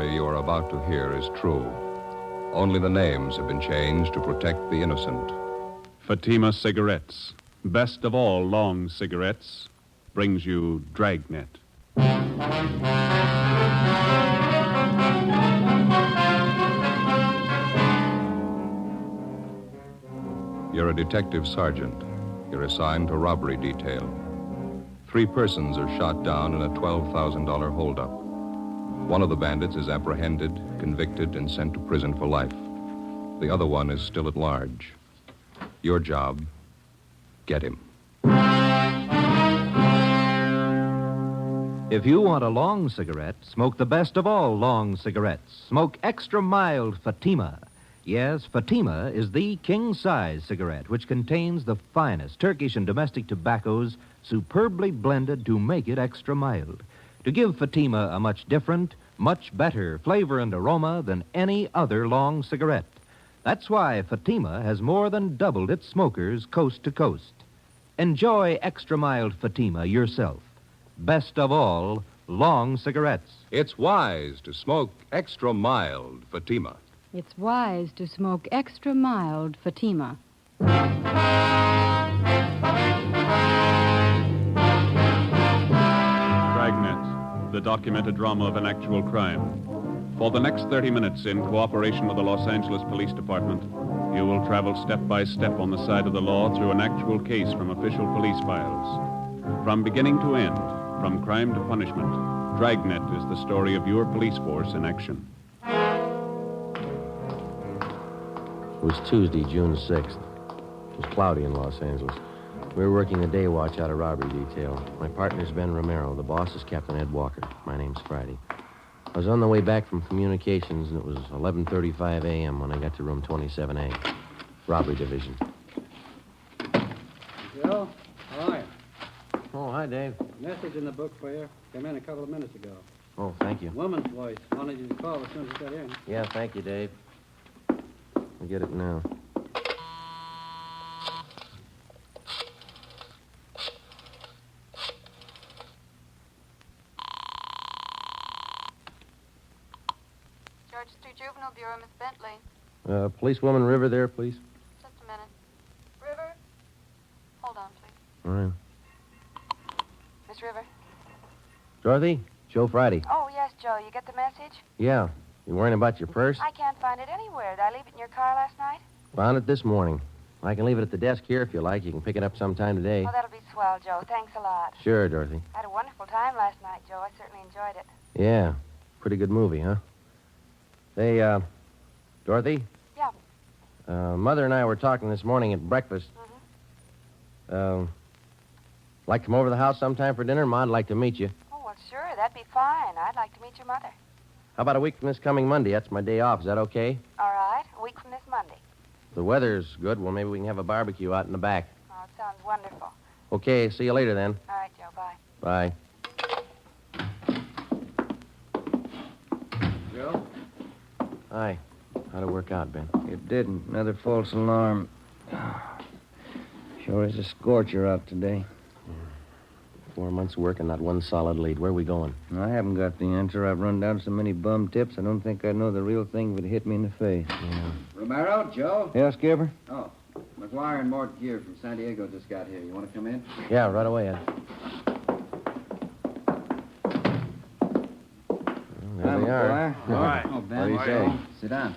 story you are about to hear is true. Only the names have been changed to protect the innocent. Fatima Cigarettes, best of all long cigarettes, brings you Dragnet. You're a detective sergeant. You're assigned to robbery detail. 3 persons are shot down in a $12,000 holdup. One of the bandits is apprehended, convicted, and sent to prison for life. The other one is still at large. Your job, get him. If you want a long cigarette, smoke the best of all long cigarettes. Smoke extra mild Fatima. Yes, Fatima is the king-size cigarette, which contains the finest Turkish and domestic tobaccos superbly blended to make it extra mild, to give Fatima a much different, much better flavor and aroma than any other long cigarette. That's why Fatima has more than doubled its smokers coast to coast. Enjoy extra mild Fatima yourself. Best of all, long cigarettes. It's wise to smoke extra mild Fatima. It's wise to smoke extra mild Fatima. Dragnet, the documented drama of an actual crime. For the next 30 minutes, in cooperation with the Los Angeles Police Department, you will travel step by step on the side of the law through an actual case from official police files. From beginning to end, from crime to punishment, Dragnet is the story of your police force in action. It was Tuesday, June 6th. It was cloudy in Los Angeles. We were working the day watch out of robbery detail. My partner's Ben Romero. The boss is Captain Ed Walker. My name's Friday. I was on the way back from communications, and it was 11:35 a.m. when I got to room 27A, robbery division. Joe, how are you? Oh, hi, Dave. Message in the book for you. Came in a couple of minutes ago. Oh, thank you. Woman's voice. Wanted you to call as soon as you got in. Yeah, thank you, Dave. I'll get it now. George Street Juvenile Bureau, Miss Bentley. Policewoman River there, please. Just a minute. River? Hold on, please. All right. Miss River? Dorothy? Joe Friday. Oh, yes, Joe. You get the message? Yeah. You worrying about your purse? I can't find it anywhere. Did I leave it in your car last night? Found it this morning. I can leave it at the desk here if you like. You can pick it up sometime today. Oh, that'll be swell, Joe. Thanks a lot. Sure, Dorothy. I had a wonderful time last night, Joe. I certainly enjoyed it. Yeah. Pretty good movie, huh? Hey, Dorothy? Yeah. Mother and I were talking this morning at breakfast. Like to come over to the house sometime for dinner? Ma'd like to meet you. Oh, well, sure. That'd be fine. I'd like to meet your mother. How about a week from this coming Monday? That's my day off. Is that okay? All right. A week from this Monday. The weather's good. Well, maybe we can have a barbecue out in the back. Oh, it sounds wonderful. Okay, see you later then. All right, Joe. Bye. Bye. Joe? Hi. How'd it work out, Ben? It didn't. Another false alarm. Sure is a scorcher out today. 4 months' work and not one solid lead. Where are we going? I haven't got the answer. I've run down so many bum tips, I don't think I'd know the real thing if it hit me in the face. Yeah. Romero, Joe? Yeah, Skipper? Oh, McGuire and Mort Gear from San Diego just got here. You want to come in? Yeah, right away, Ed. Well, there they are. All right. Oh, Ben. What do you say? Sit down.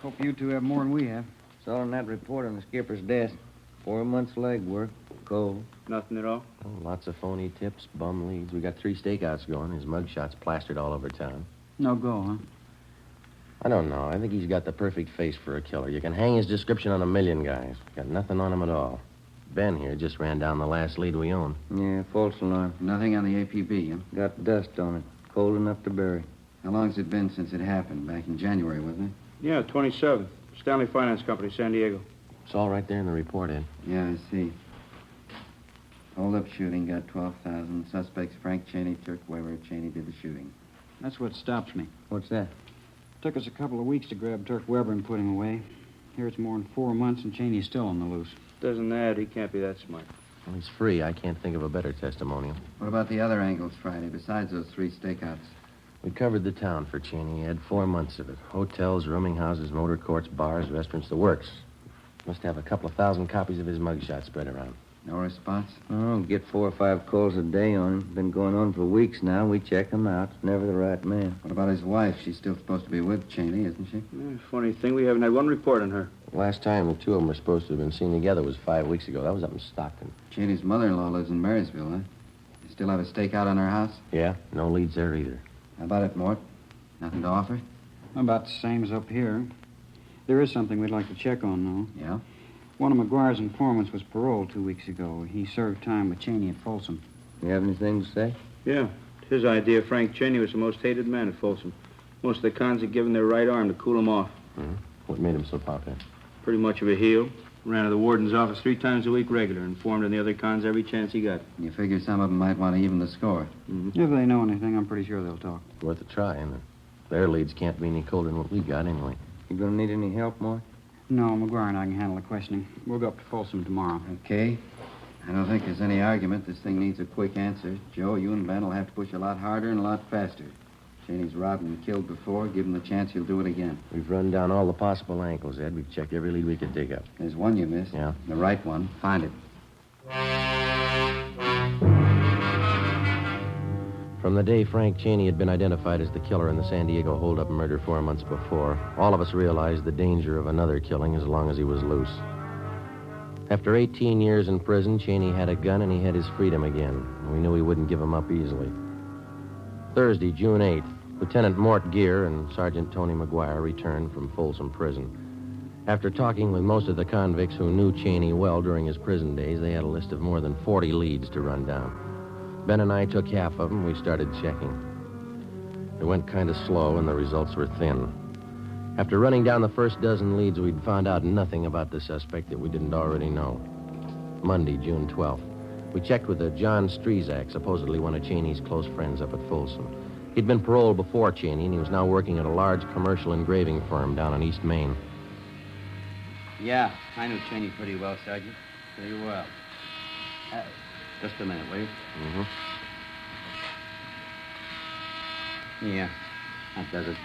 Hope you two have more than we have. It's all in that report on the skipper's desk. 4 months leg work. Cold. Nothing at all? Oh, lots of phony tips, bum leads. We got 3 stakeouts going. His mugshot's plastered all over town. No go, huh? I don't know. I think he's got the perfect face for a killer. You can hang his description on a million guys. Got nothing on him at all. Ben here just ran down the last lead we own. Yeah, false alarm. Nothing on the APB, huh? Got dust on it. Cold enough to bury. How long's it been since it happened? Back in January, wasn't Yeah, 27th. Stanley Finance Company, San Diego. It's all right there in the report, Ed. it? Yeah, I see. Hold-up shooting got 12,000. Suspects Frank Cheney, Turk Weber. Cheney did the shooting. That's what stops me. What's that? Took us a couple of weeks to grab Turk Weber and put him away. Here it's more than 4 months and Cheney's still on the loose. Doesn't that? He can't be that smart. Well, he's free. I can't think of a better testimonial. What about the other angles Friday, besides those 3 stakeouts? We covered the town for Cheney. He had 4 months of it. Hotels, rooming houses, motor courts, bars, restaurants, the works. Must have a couple of thousand copies of his mugshot spread around. No response? Oh, get 4 or 5 calls a day on him. Been going on for weeks now. We check him out. Never the right man. What about his wife? She's still supposed to be with Cheney, isn't she? Funny thing, we haven't had one report on her. Last time the two of them were supposed to have been seen together was 5 weeks ago. That was up in Stockton. Cheney's mother-in-law lives in Marysville, huh? You still have a stakeout on her house? Yeah, no leads there either. How about it, Mort? Nothing to offer? About the same as up here. There is something we'd like to check on, though. Yeah? One of McGuire's informants was paroled 2 weeks ago. He served time with Cheney at Folsom. You have anything to say? Yeah. His idea Frank Cheney was the most hated man at Folsom. Most of the cons had given their right arm to cool him off. Mm-hmm. What made him so popular? Pretty much of a heel. Ran to the warden's office 3 times a week regular. Informed on the other cons every chance he got. You figure some of them might want to even the score. Mm-hmm. If they know anything, I'm pretty sure they'll talk. Worth a try, isn't it? Their leads can't be any colder than what we got anyway. You gonna need any help, Mort? No, McGuire and I can handle the questioning. We'll go up to Folsom tomorrow. Okay. I don't think there's any argument. This thing needs a quick answer. Joe, you and Ben will have to push a lot harder and a lot faster. Cheney's robbed and killed before. Give him the chance, he'll do it again. We've run down all the possible angles, Ed. We've checked every lead we could dig up. There's one you missed. Yeah? The right one. Find it. From the day Frank Cheney had been identified as the killer in the San Diego holdup murder 4 months before, all of us realized the danger of another killing as long as he was loose. After 18 years in prison, Cheney had a gun and he had his freedom again. We knew he wouldn't give him up easily. Thursday, June 8th, Lieutenant Mort Gear and Sergeant Tony McGuire returned from Folsom Prison. After talking with most of the convicts who knew Cheney well during his prison days, they had a list of more than 40 leads to run down. Ben and I took half of them. We started checking. It went kind of slow, and the results were thin. After running down the first dozen leads, we'd found out nothing about the suspect that we didn't already know. Monday, June 12th. We checked with a John Strezak, supposedly one of Cheney's close friends up at Folsom. He'd been paroled before Cheney, and he was now working at a large commercial engraving firm down on East Main. Yeah, I knew Cheney pretty well, Sergeant. Pretty well. Just a minute, will you? Mm-hmm. Yeah, that does it.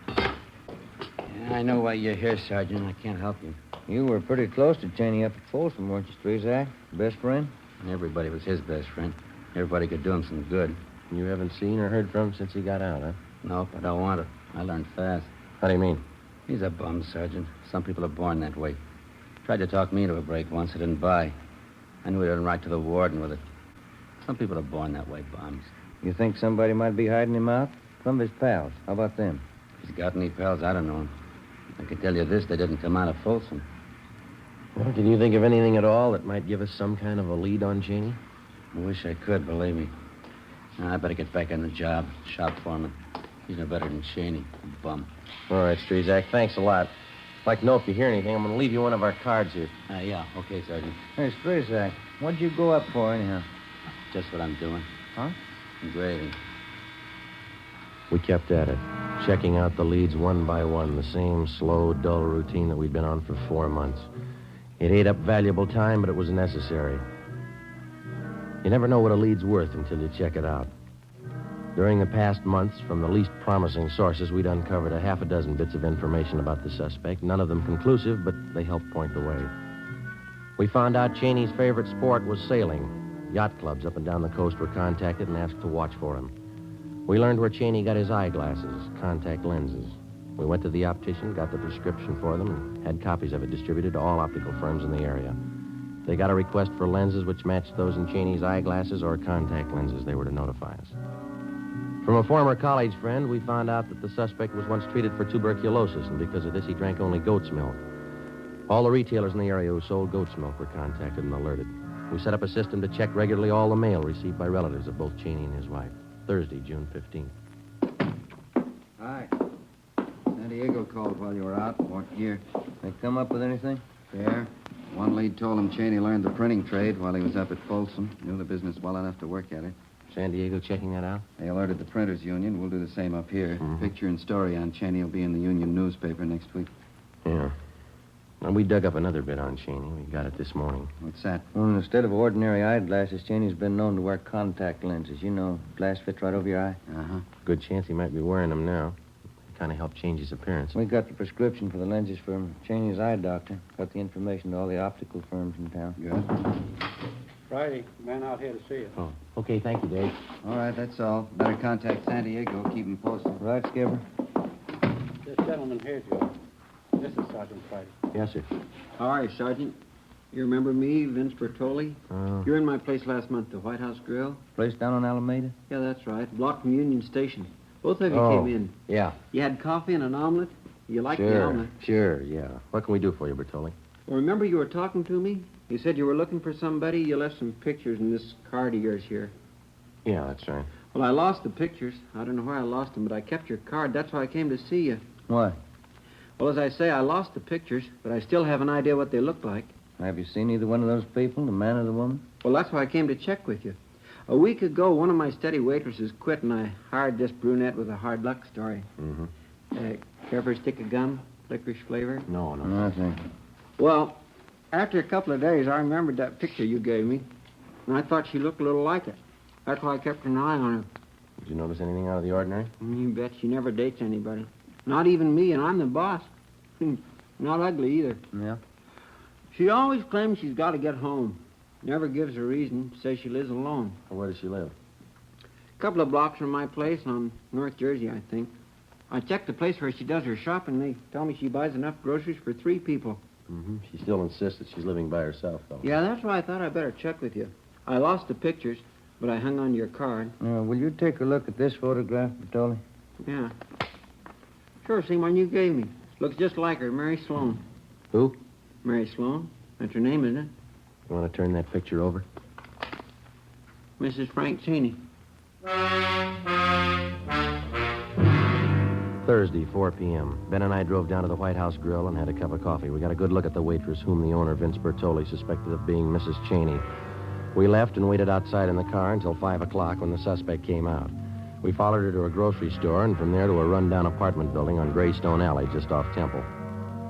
Yeah, I know why you're here, Sergeant. I can't help you. You were pretty close to Cheney up at Folsom, weren't you, Strezak? Best friend? Everybody was his best friend. Everybody could do him some good. You haven't seen or heard from him since he got out, huh? Nope, I don't want to. I learned fast. How do you mean? He's a bum, Sergeant. Some people are born that way. Tried to talk me into a break once. I didn't buy. I knew he didn't write to the warden with it. Some people are born that way, bums. You think somebody might be hiding him out? Some of his pals. How about them? If he's got any pals, I don't know him. I can tell you this, they didn't come out of Folsom. Well, can you think of anything at all that might give us some kind of a lead on Cheney? I wish I could, believe me. Now, I better get back on the job. Shop foreman. He's no better than Cheney. A bum. All right, Strezak, thanks a lot. I'd like to know if you hear anything. I'm going to leave you one of our cards here. Yeah, okay, Sergeant. Hey, Strezak, what'd you go up for, anyhow? Just what I'm doing. Huh? Engraving. We kept at it, checking out the leads one by one, the same slow, dull routine that we'd been on for 4 months. It ate up valuable time, but it was necessary. You never know what a lead's worth until you check it out. During the past months, from the least promising sources, we'd uncovered a half a dozen bits of information about the suspect, none of them conclusive, but they helped point the way. We found out Cheney's favorite sport was sailing. Yacht clubs up and down the coast were contacted and asked to watch for him. We learned where Cheney got his eyeglasses, contact lenses. We went to the optician, got the prescription for them, and had copies of it distributed to all optical firms in the area. They got a request for lenses which matched those in Cheney's eyeglasses or contact lenses. They were to notify us. From a former college friend, we found out that the suspect was once treated for tuberculosis, and because of this, he drank only goat's milk. All the retailers in the area who sold goat's milk were contacted and alerted. We set up a system to check regularly all the mail received by relatives of both Cheney and his wife. Thursday, June 15th. Hi. San Diego called while you were out. What year? They come up with anything? Fair. One lead told him Cheney learned the printing trade while he was up at Folsom. Knew the business well enough to work at it. San Diego checking that out? They alerted the Printers Union. We'll do the same up here. Mm-hmm. Picture and story on Cheney will be in the Union newspaper next week. Yeah. And we dug up another bit on Cheney. We got it this morning. What's that? Well, instead of ordinary eyeglasses, Cheney's been known to wear contact lenses. You know, glass fits right over your eye. Uh-huh. Good chance he might be wearing them now. Kind of helped change his appearance. We got the prescription for the lenses from Cheney's eye doctor. Got the information to all the optical firms in town. Good. Friday, man out here to see you. Oh, okay, thank you, Dave. All right, that's all. Better contact San Diego. Keep him posted. Right, Skipper? This gentleman here, Joe. This is Sergeant Friday. Yes, sir. How are you, Sergeant? You remember me, Vince Bertoli? You were in my place last month, the White House Grill. Place down on Alameda? Yeah, that's right. Block from Union Station. Both of you came in. Yeah. You had coffee and an omelet? You liked the Sure, omelet? sure, yeah. What can we do for you, Bertoli? Well, remember you were talking to me? You said you were looking for somebody. You left some pictures in this card of yours here. Yeah, that's right. Well, I lost the pictures. I don't know where I lost them, but I kept your card. That's why I came to see you. Why? Well, as I say, I lost the pictures, but I still have an idea what they look like. Have you seen either one of those people, the man or the woman? Well, that's why I came to check with you. A week ago, one of my steady waitresses quit, and I hired this brunette with a hard luck story. Mm-hmm. Care for a stick of gum? Licorice flavor? No. Nothing. Well, after a couple of days, I remembered that picture you gave me, and I thought she looked a little like it. That's why I kept an eye on her. Did you notice anything out of the ordinary? You bet she never dates anybody. Not even me, and I'm the boss. Not ugly either. Yeah? She always claims she's got to get home. Never gives a reason. Says she lives alone. Where does she live? A couple of blocks from my place on North Jersey, I think. I checked the place where she does her shopping. They tell me she buys enough groceries for 3 people. Mm-hmm. She still insists that she's living by herself, though. Yeah, that's why I thought I'd better check with you. I lost the pictures, but I hung on to your card. Will you take a look at this photograph, Bertoli? Yeah. Sure, same one you gave me. Looks just like her, Mary Sloan. Who? Mary Sloan. That's her name, isn't it? You want to turn that picture over? Mrs. Frank Cheney. Thursday, 4 p.m. Ben and I drove down to the White House Grill and had a cup of coffee. We got a good look at the waitress whom the owner, Vince Bertoli, suspected of being Mrs. Cheney. We left and waited outside in the car until 5 o'clock when the suspect came out. We followed her to a grocery store and from there to a rundown apartment building on Greystone Alley just off Temple.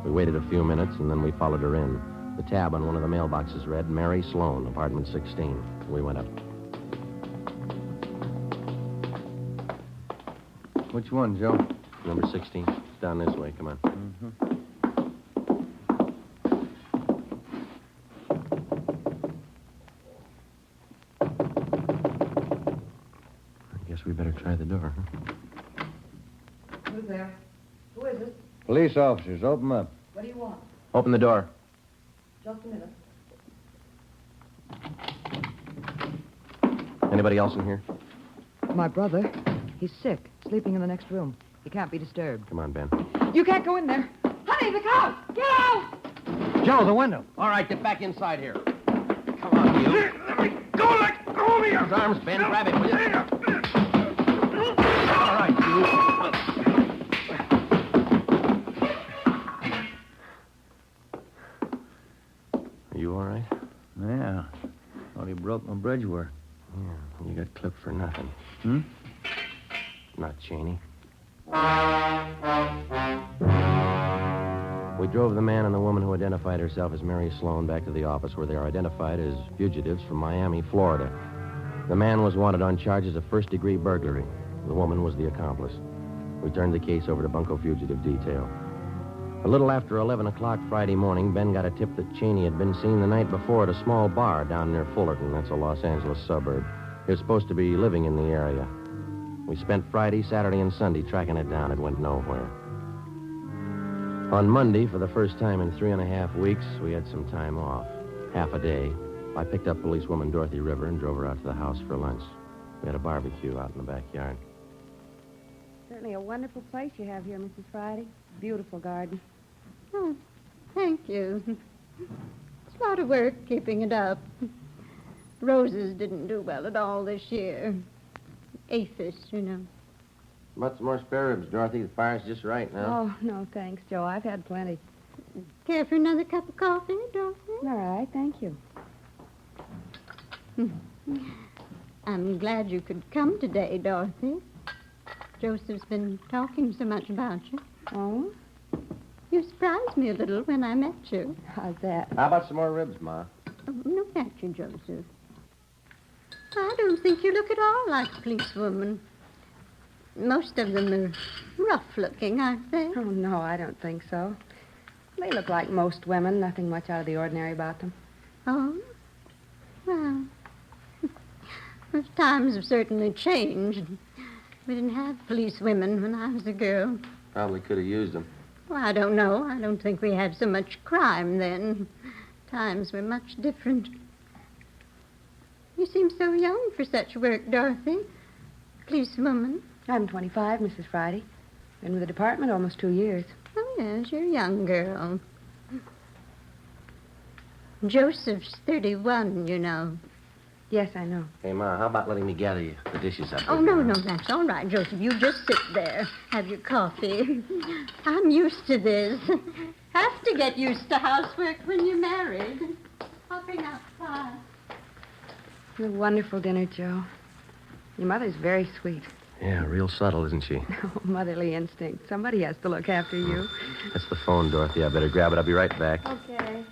We waited a few minutes and then we followed her in. The tab on one of the mailboxes read, Mary Sloan, apartment 16. We went up. Which one, Joe? Number 16. It's down this way. Come on. Mm-hmm. I guess we better try the door, huh? Who's there? Who is it? Police officers, open up. What do you want? Open the door. Just a minute. Anybody else in here? My brother. He's sick, sleeping in the next room. He can't be disturbed. Come on, Ben. You can't go in there. Honey, the cow! Get out! Joe, the window. All right, get back inside here. Come on, you. Let me go, let go of me! His arms, Ben. Grab him, will you? All right, you. Are you all right? Yeah. Thought he broke my bridge work. Yeah, you got clipped for nothing. Hmm? Not Cheney. We drove the man and the woman who identified herself as Mary Sloan back to the office where they are identified as fugitives from Miami, Florida. The man was wanted on charges of first-degree burglary. The woman was the accomplice. We turned the case over to Bunko Fugitive Detail. A little after 11 o'clock Friday morning, Ben got a tip that Cheney had been seen the night before at a small bar down near Fullerton. That's a Los Angeles suburb. He was supposed to be living in the area. We spent Friday, Saturday, and Sunday tracking it down. It went nowhere. On Monday, for the first time in 3.5 weeks, we had some time off. Half a day. I picked up policewoman Dorothy River and drove her out to the house for lunch. We had a barbecue out in the backyard. Certainly a wonderful place you have here, Mrs. Friday. Beautiful garden. Oh, thank you. It's a lot of work keeping it up. Roses didn't do well at all this year. Aphis, you know. About some more spare ribs, Dorothy. The fire's just right now. Oh, no, thanks, Joe. I've had plenty. Care for another cup of coffee, Dorothy? All right, thank you. I'm glad you could come today, Dorothy. Joseph's been talking so much about you. Oh? You surprised me a little when I met you. How's that? How about some more ribs, Ma? Oh, no, thank you, Joseph. I don't think you look at all like a policewoman. Most of them are rough-looking, aren't they? Oh, no, I don't think so. They look like most women, nothing much out of the ordinary about them. Oh? Well, times have certainly changed. We didn't have police women when I was a girl. Probably could have used them. Well, I don't know. I don't think we had so much crime then. Times were much different. You seem so young for such work, Dorothy. Policewoman. I'm 25, Mrs. Friday. Been with the department almost 2 years. Oh, yes, you're a young girl. Joseph's 31, you know. Yes, I know. Hey, Ma, how about letting me gather you the dishes up? Oh, no, that's all right, Joseph. You just sit there. Have your coffee. I'm used to this. Have to get used to housework when you're married. I'll bring out pie. A wonderful dinner, Joe. Your mother's very sweet. Yeah, real subtle, isn't she? Oh, motherly instinct. Somebody has to look after you. That's the phone, Dorothy. I better grab it. I'll be right back. Okay.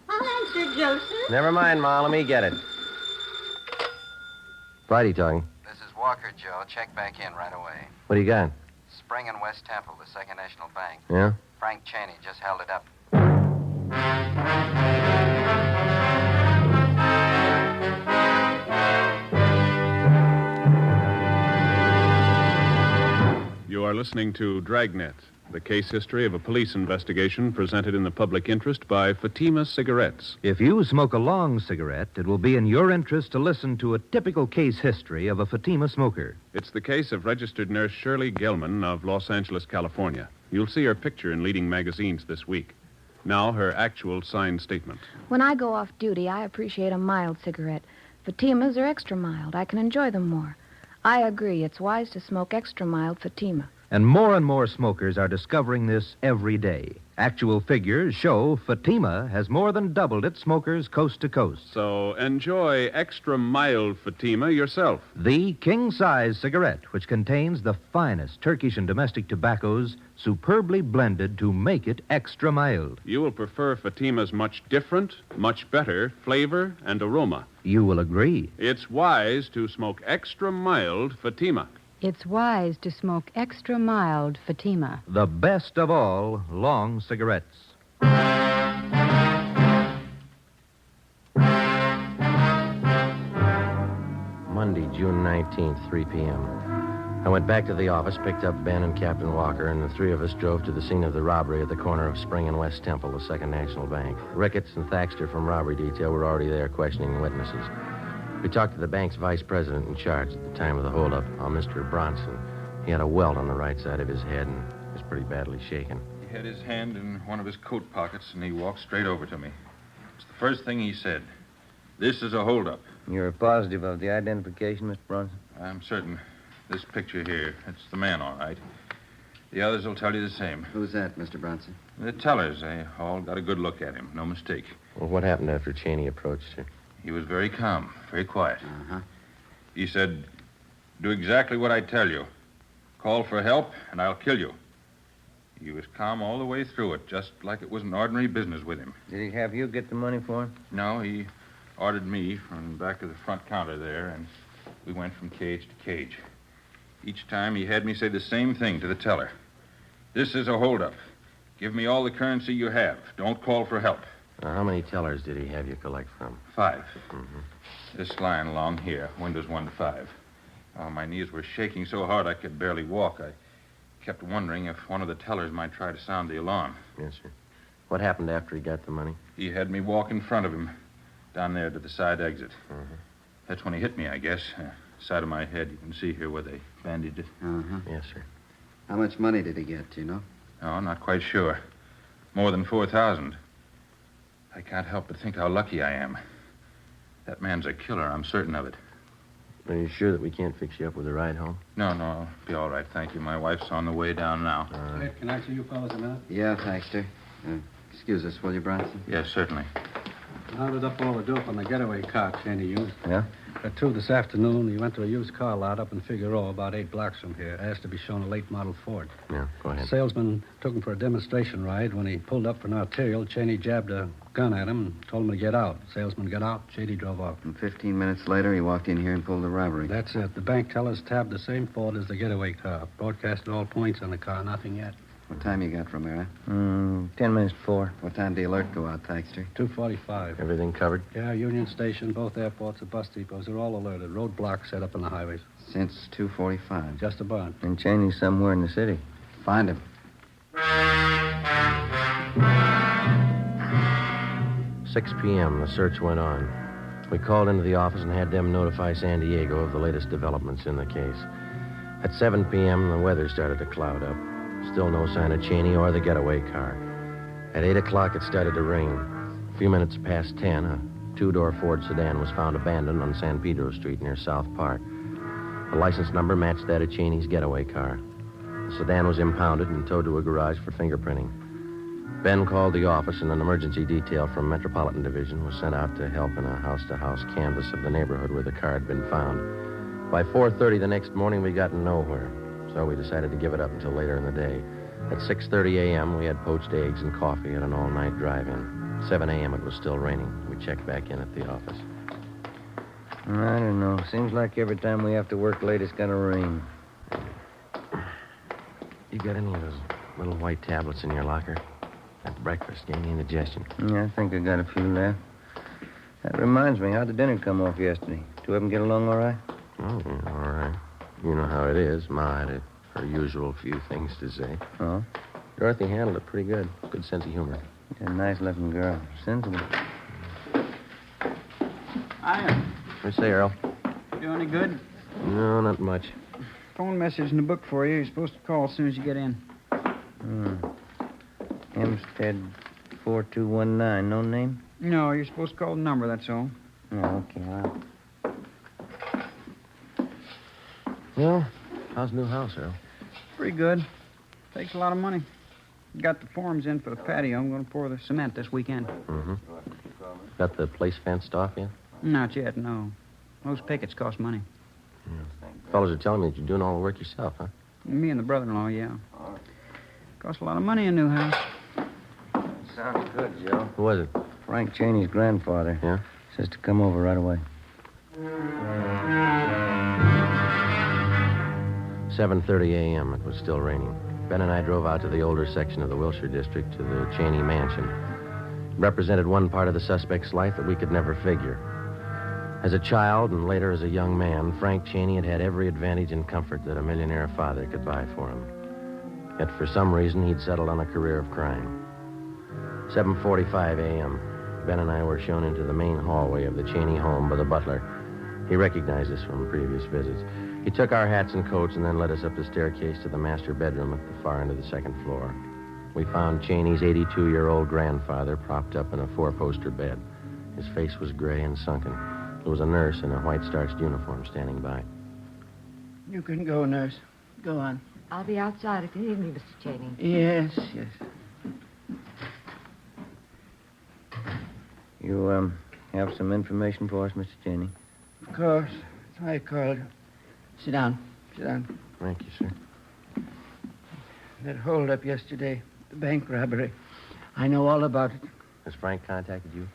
I'll answer, Joseph. Never mind, Ma. Let me get it. Friday talking. This is Walker, Joe. Check back in right away. What do you got? Spring and West Temple, the Second National Bank. Yeah? Frank Cheney just held it up. You are listening to Dragnet, the case history of a police investigation presented in the public interest by Fatima Cigarettes. If you smoke a long cigarette, it will be in your interest to listen to a typical case history of a Fatima smoker. It's the case of registered nurse Shirley Gelman of Los Angeles, California. You'll see her picture in leading magazines this week. Now, her actual signed statement. When I go off duty, I appreciate a mild cigarette. Fatimas are extra mild. I can enjoy them more. I agree. It's wise to smoke extra mild Fatima. And more smokers are discovering this every day. Actual figures show Fatima has more than doubled its smokers coast to coast. So enjoy extra mild Fatima yourself. The king-size cigarette, which contains the finest Turkish and domestic tobaccos superbly blended to make it extra mild. You will prefer Fatima's much different, much better flavor and aroma. You will agree. It's wise to smoke extra mild Fatima. It's wise to smoke extra mild Fatima. The best of all long cigarettes. Monday, June 19th, 3 p.m. I went back to the office, picked up Ben and Captain Walker, and the three of us drove to the scene of the robbery at the corner of Spring and West Temple, the Second National Bank. Ricketts and Thaxter from robbery detail were already there questioning witnesses. We talked to the bank's vice president in charge at the time of the holdup, Mr. Bronson. He had a welt on the right side of his head and was pretty badly shaken. He had his hand in one of his coat pockets, and he walked straight over to me. It's the first thing he said. This is a holdup. You're positive of the identification, Mr. Bronson? I'm certain. This picture here, it's the man, all right. The others will tell you the same. Who's that, Mr. Bronson? The tellers, they all got a good look at him. No mistake. Well, what happened after Cheney approached her? He was very calm, very quiet. Uh-huh. He said, do exactly what I tell you. Call for help, and I'll kill you. He was calm all the way through it, just like it was an ordinary business with him. Did he have you get the money for him? No, he ordered me from back of the front counter there, and we went from cage to cage. Each time he had me say the same thing to the teller. This is a holdup. Give me all the currency you have. Don't call for help. Now, how many tellers did he have you collect from? 5. This line along here, windows 1 to 5. Oh, my knees were shaking so hard I could barely walk. I kept wondering if one of the tellers might try to sound the alarm. Yes, sir. What happened after he got the money? He had me walk in front of him, down there to the side exit. That's when he hit me, I guess. Side of my head, you can see here where they bandaged it. Uh-huh. Yes, sir. How much money did he get, do you know? Oh, not quite sure. More than 4,000. I can't help but think how lucky I am. That man's a killer, I'm certain of it. Are you sure that we can't fix you up with a ride home? No, I'll be all right, thank you. My wife's on the way down now. Hey, can I see you fellas a minute? Yeah, Thaxter. Excuse us, will you, Bronson? Yes, certainly. I loaded up all the dope on the getaway car Cheney used. Yeah? At 2 this afternoon, he went to a used car lot up in Figueroa, about 8 blocks from here. Asked to be shown a late model Ford. Yeah, go ahead. Salesman took him for a demonstration ride. When he pulled up for an arterial, Cheney jabbed a gun at him and told him to get out. Salesman got out. Cheney drove off. And 15 minutes later, he walked in here and pulled the robbery. That's it. The bank tellers tabbed the same Ford as the getaway car. Broadcasted all points on the car. Nothing yet. What time you got, Romero? 10 minutes to 4. What time did the alert go out, Thaxter? 2:45. Everything covered? Yeah, Union Station, both airports, the bus depots, they're all alerted. Roadblocks set up on the highways. Since 2:45. Just about. And Cheney's somewhere in the city. Find him. 6 p.m., the search went on. We called into the office and had them notify San Diego of the latest developments in the case. At 7 p.m., the weather started to cloud up. Still no sign of Cheney or the getaway car. At 8 o'clock, it started to rain. A few minutes past 10, a two-door Ford sedan was found abandoned on San Pedro Street near South Park. The license number matched that of Cheney's getaway car. The sedan was impounded and towed to a garage for fingerprinting. Ben called the office, and an emergency detail from Metropolitan Division was sent out to help in a house-to-house canvass of the neighborhood where the car had been found. By 4:30 the next morning, we got nowhere, so we decided to give it up until later in the day. At 6:30 a.m., we had poached eggs and coffee at an all-night drive-in. 7 a.m., it was still raining. We checked back in at the office. I don't know. Seems like every time we have to work late, it's gonna rain. You got any of those little white tablets in your locker? At breakfast, gave me indigestion. Yeah, I think I got a few left. That reminds me, how'd the dinner come off yesterday? Two of them get along all right? Oh, yeah, all right. You know how it is. Ma had her usual few things to say. Oh? Dorothy handled it pretty good. Good sense of humor. She's a nice-looking girl. Sensible. Hiya. What do you say, Earl? Do any good? No, not much. Phone message in the book for you. You're supposed to call as soon as you get in. Hempstead 4219. No name? No, you're supposed to call the number, that's all. Oh, okay. Well, Well, how's the new house, Earl? Pretty good. Takes a lot of money. Got the forms in for the patio. I'm going to pour the cement this weekend. Mm-hmm. Got the place fenced off yet? Not yet, no. Those pickets cost money. Fellas are telling me that you're doing all the work yourself, huh? Me and the brother-in-law, yeah. Costs a lot of money a new house. sounds good, Joe. Who was it? Frank Cheney's grandfather. Yeah? Says to come over right away. 7:30 a.m. It was still raining. Ben and I drove out to the older section of the Wilshire district to the Cheney mansion. It represented one part of the suspect's life that we could never figure. As a child and later as a young man, Frank Cheney had had every advantage and comfort that a millionaire father could buy for him. Yet for some reason, he'd settled on a career of crime. 7:45 a.m. Ben and I were shown into the main hallway of the Cheney home by the butler. He recognized us from previous visits. He took our hats and coats and then led us up the staircase to the master bedroom at the far end of the second floor. We found Cheney's 82-year-old grandfather propped up in a four-poster bed. His face was gray and sunken. There was a nurse in a white-starched uniform standing by. You can go, nurse. Go on. I'll be outside if you need me, Mr. Cheney. Yes, yes. You, have some information for us, Mr. Cheney? Of course. That's why I called. Sit down. Sit down. Thank you, sir. That hold-up yesterday, the bank robbery. I know all about it. Has Frank contacted you?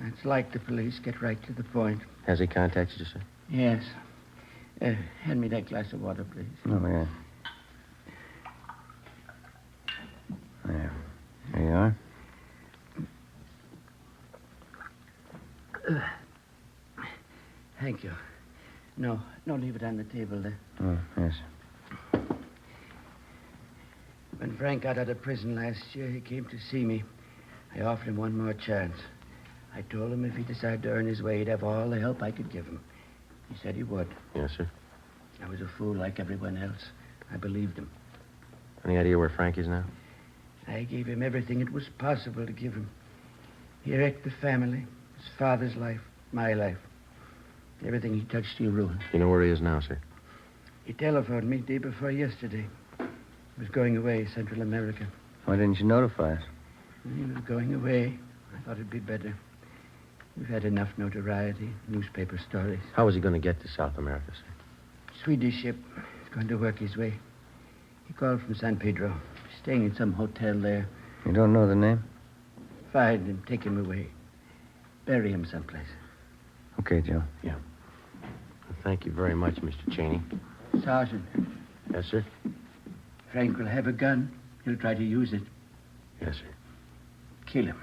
That's like the police. Get right to the point. Has he contacted you, sir? Yes. Hand me that glass of water, please. Oh, yeah. There you are. Thank you. No, leave it on the table there. Oh, yes. When Frank got out of prison last year, he came to see me. I offered him one more chance. I told him if he decided to earn his way, he'd have all the help I could give him. He said he would. Yes, sir. I was a fool like everyone else. I believed him. Any idea where Frank is now? I gave him everything it was possible to give him. He wrecked the family, his father's life, my life. Everything he touched, he ruined. You know where he is now, sir? He telephoned me day before yesterday. He was going away, Central America. Why didn't you notify us? He was going away. I thought it'd be better. We've had enough notoriety, newspaper stories. How is he going to get to South America, sir? Swedish ship. He's going to work his way. He called from San Pedro. Staying in some hotel there. You don't know the name? Find him, take him away. Bury him someplace. Okay, Joe. Yeah. Well, thank you very much, Mr. Cheney. Sergeant. Yes, sir? Frank will have a gun. He'll try to use it. Yes, sir. Kill him.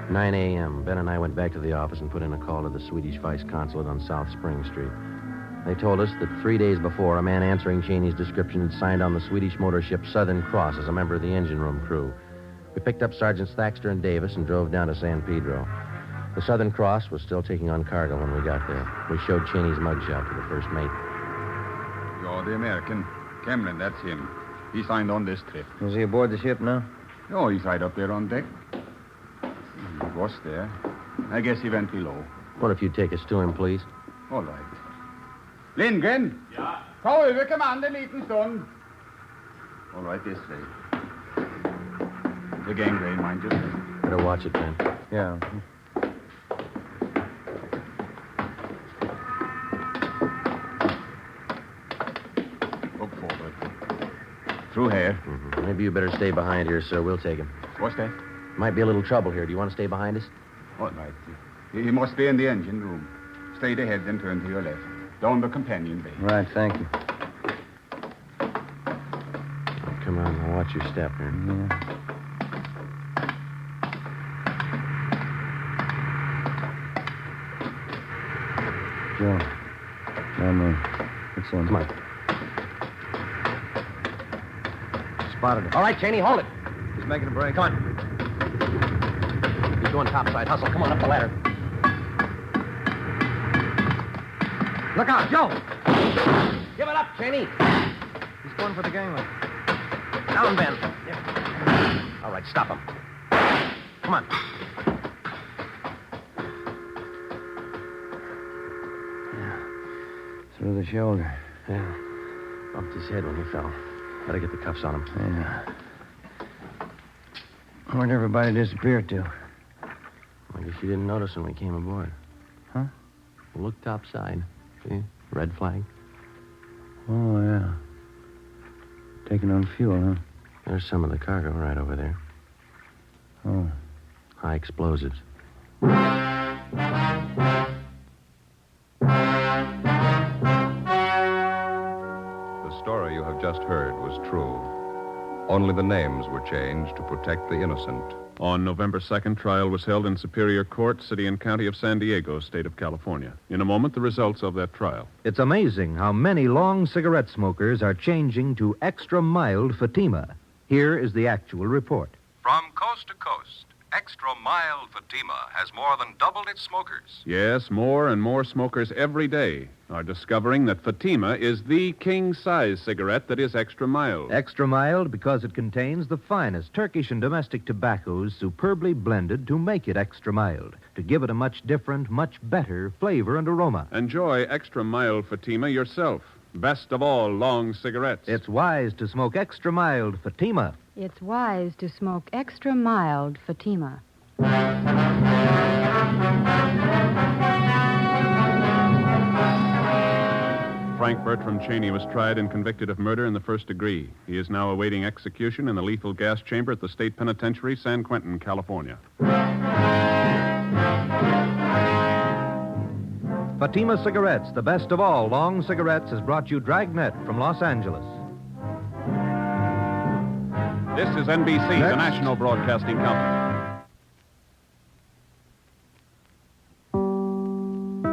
9 a.m. Ben and I went back to the office and put in a call to the Swedish Vice Consulate on South Spring Street. They told us that 3 days before, a man answering Cheney's description had signed on the Swedish motor ship Southern Cross as a member of the engine room crew. We picked up Sergeants Thaxter and Davis and drove down to San Pedro. The Southern Cross was still taking on cargo when we got there. We showed Cheney's mugshot to the first mate. You're the American. Cameron, that's him. He signed on this trip. Is he aboard the ship now? Oh, he's right up there on deck. He was there. I guess he went below. What if you take us to him, please? All right. Lindgren! Ja? Ta över kommand en liten stund. All right, this way. The gangway, mind you. Better watch it, Ben. Yeah. Look forward. Through here. Mm-hmm. Maybe you better stay behind here, sir. We'll take him. What's that? Might be a little trouble here. Do you want to stay behind us? All right. He must be in the engine room. Stay ahead, then turn to your left. Down the companion bay. Right, thank you. Oh, come on, now watch your step here. Yeah. Joe. It's in. Come on. Spotted it. All right, Cheney, hold it. He's making a break. Come on. He's going topside. Hustle. Come on, up the ladder. Look out, Joe! Give it up, Cheney. He's going for the gangway. Down, Ben. Yeah. All right, stop him. Come on. Yeah. Through the shoulder. Yeah. Bumped his head when he fell. Better get the cuffs on him. Yeah. Where'd everybody disappear to? I guess you didn't notice when we came aboard. Huh? Look topside. See? Red flag. Oh, yeah. Taking on fuel, huh? There's some of the cargo right over there. Oh. High explosives. The story you have just heard was true. Only the names were changed to protect the innocent. On November 2nd, trial was held in Superior Court, City and County of San Diego, State of California. In a moment, the results of that trial. It's amazing how many long cigarette smokers are changing to extra mild Fatima. Here is the actual report. From coast to coast, Extra Mild Fatima has more than doubled its smokers. Yes, more and more smokers every day are discovering that Fatima is the king-size cigarette that is extra mild. Extra mild because it contains the finest Turkish and domestic tobaccos superbly blended to make it extra mild, to give it a much different, much better flavor and aroma. Enjoy extra mild Fatima yourself. Best of all long cigarettes. It's wise to smoke extra mild Fatima. It's wise to smoke extra mild Fatima. Frank Bertram Cheney was tried and convicted of murder in the first degree. He is now awaiting execution in the lethal gas chamber at the State Penitentiary, San Quentin, California. Fatima Cigarettes, the best of all long cigarettes, has brought you Dragnet from Los Angeles. This is NBC, the national broadcasting company.